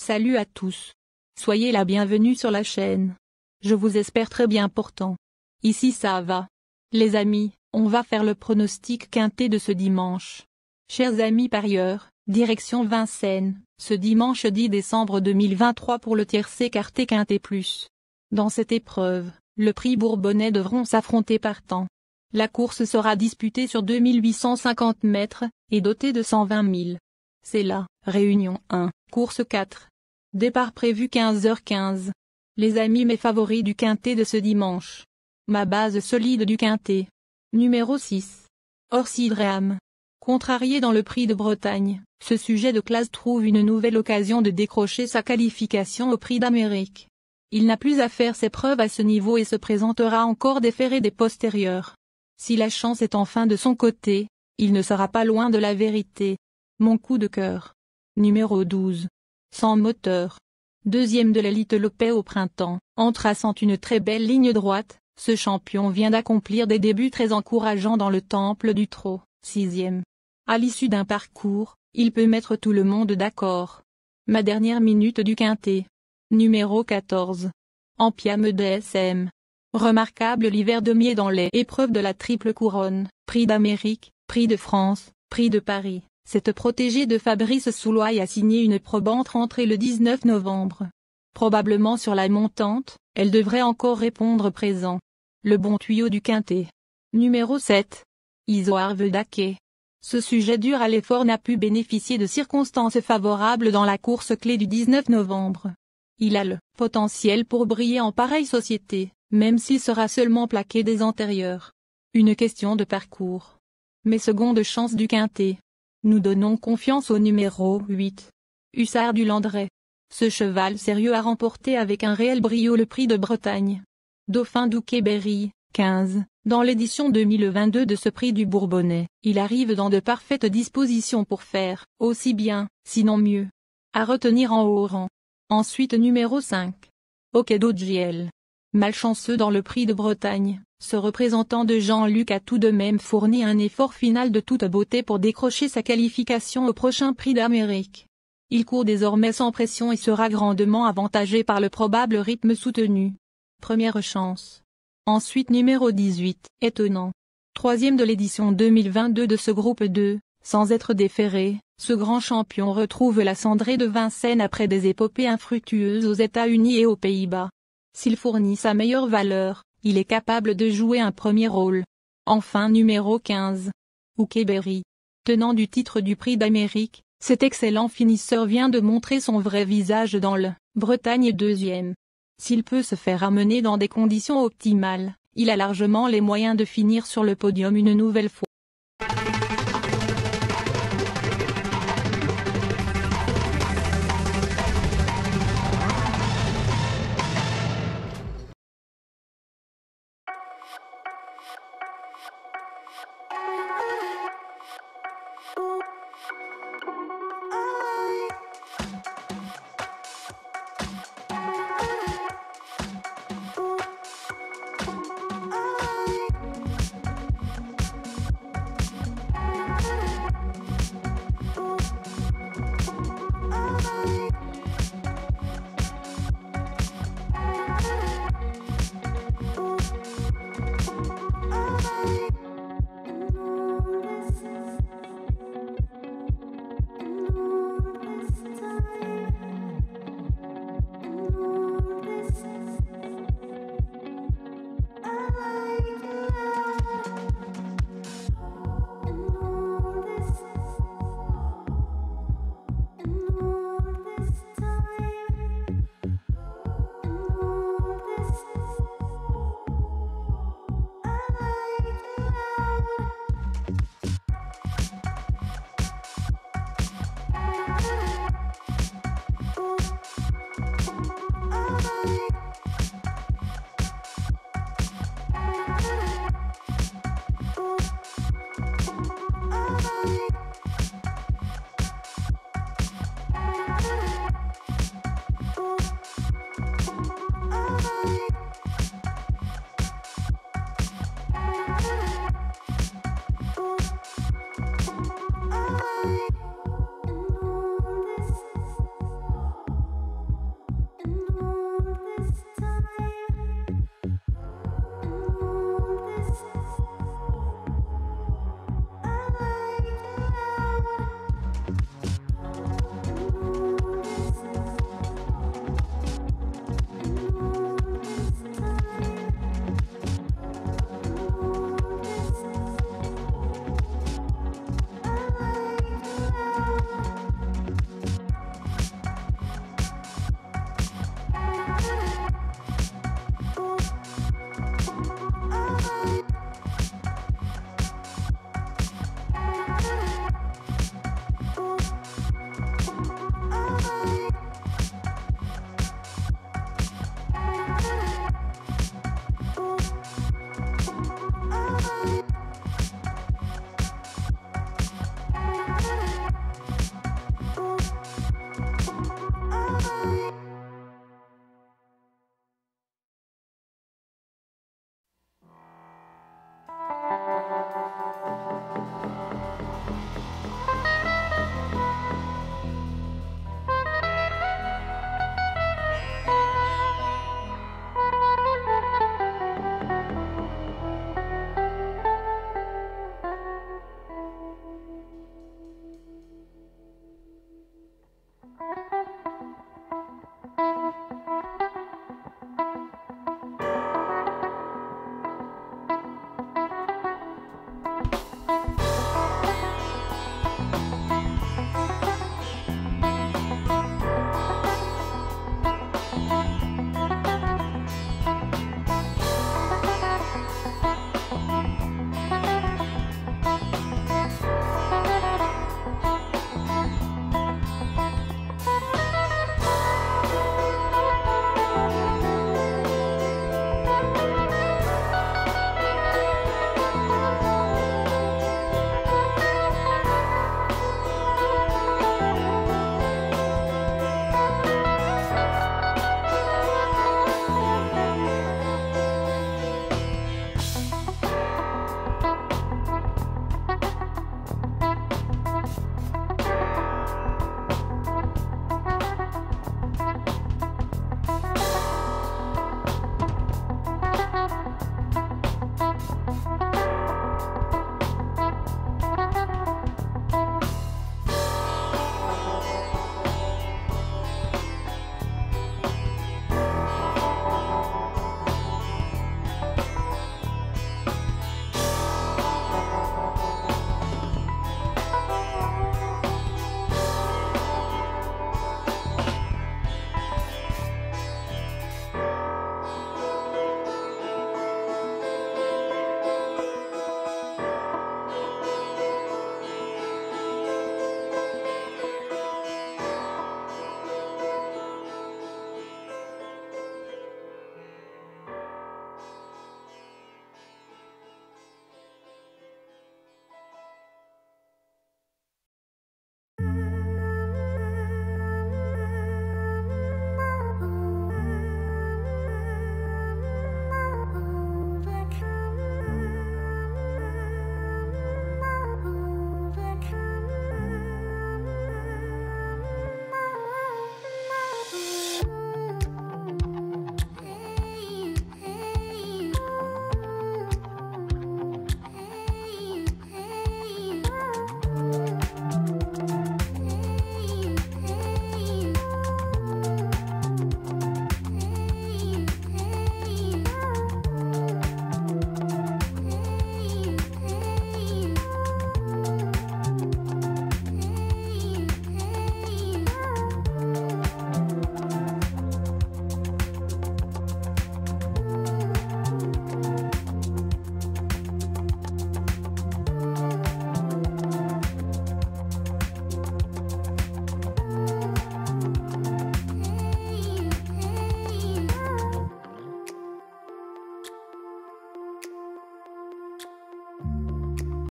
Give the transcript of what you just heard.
Salut à tous. Soyez la bienvenue sur la chaîne. Je vous espère très bien portant. Ici ça va. Les amis, on va faire le pronostic quintet de ce dimanche. Chers amis parieurs, direction Vincennes, ce dimanche 10 décembre 2023 pour le tiercé quartet quintet plus. Dans cette épreuve, le prix Bourbonnais devront s'affronter par temps. La course sera disputée sur 2850 mètres, et dotée de 120 000. C'est la Réunion 1, course 4. Départ prévu 15h15. Les amis mes favoris du quintet de ce dimanche. Ma base solide du quintet. Numéro 6. Orsidréam. Contrarié dans le prix de Bretagne, ce sujet de classe trouve une nouvelle occasion de décrocher sa qualification au prix d'Amérique. Il n'a plus à faire ses preuves à ce niveau et se présentera encore déféré des postérieurs. Si la chance est enfin de son côté, il ne sera pas loin de la vérité. Mon coup de cœur. Numéro 12. Sans moteur. Deuxième de l'élite Lopet au printemps, en traçant une très belle ligne droite, ce champion vient d'accomplir des débuts très encourageants dans le temple du trot, 6e. À l'issue d'un parcours, il peut mettre tout le monde d'accord. Ma dernière minute du quintet. Numéro 14. Ampiam DSM. Remarquable l'hiver demier dans les épreuves de la triple couronne, prix d'Amérique, prix de France, prix de Paris. Cette protégée de Fabrice Souloy a signé une probante rentrée le 19 novembre. Probablement sur la montante, elle devrait encore répondre présent. Le bon tuyau du quintet. Numéro 7. Isoar Vedake. Ce sujet dur à l'effort n'a pu bénéficier de circonstances favorables dans la course clé du 19 novembre. Il a le potentiel pour briller en pareille société, même s'il sera seulement plaqué des antérieurs. Une question de parcours. Mais seconde chance du quintet. Nous donnons confiance au numéro 8. Hussard du Landré. Ce cheval sérieux a remporté avec un réel brio le prix de Bretagne. Dauphin d'Oukéberry, 15, dans l'édition 2022 de ce prix du Bourbonnais, il arrive dans de parfaites dispositions pour faire, aussi bien, sinon mieux. À retenir en haut rang. Ensuite numéro 5. Okedo GL. Malchanceux dans le prix de Bretagne, ce représentant de Jean-Luc a tout de même fourni un effort final de toute beauté pour décrocher sa qualification au prochain prix d'Amérique. Il court désormais sans pression et sera grandement avantagé par le probable rythme soutenu. Première chance. Ensuite numéro 18, étonnant. Troisième de l'édition 2022 de ce groupe 2, sans être déféré, ce grand champion retrouve la cendrée de Vincennes après des épopées infructueuses aux États-Unis et aux Pays-Bas. S'il fournit sa meilleure valeur, il est capable de jouer un premier rôle. Enfin numéro 15. Oukéberry. Tenant du titre du prix d'Amérique, cet excellent finisseur vient de montrer son vrai visage dans le Bretagne 2e. S'il peut se faire amener dans des conditions optimales, il a largement les moyens de finir sur le podium une nouvelle fois.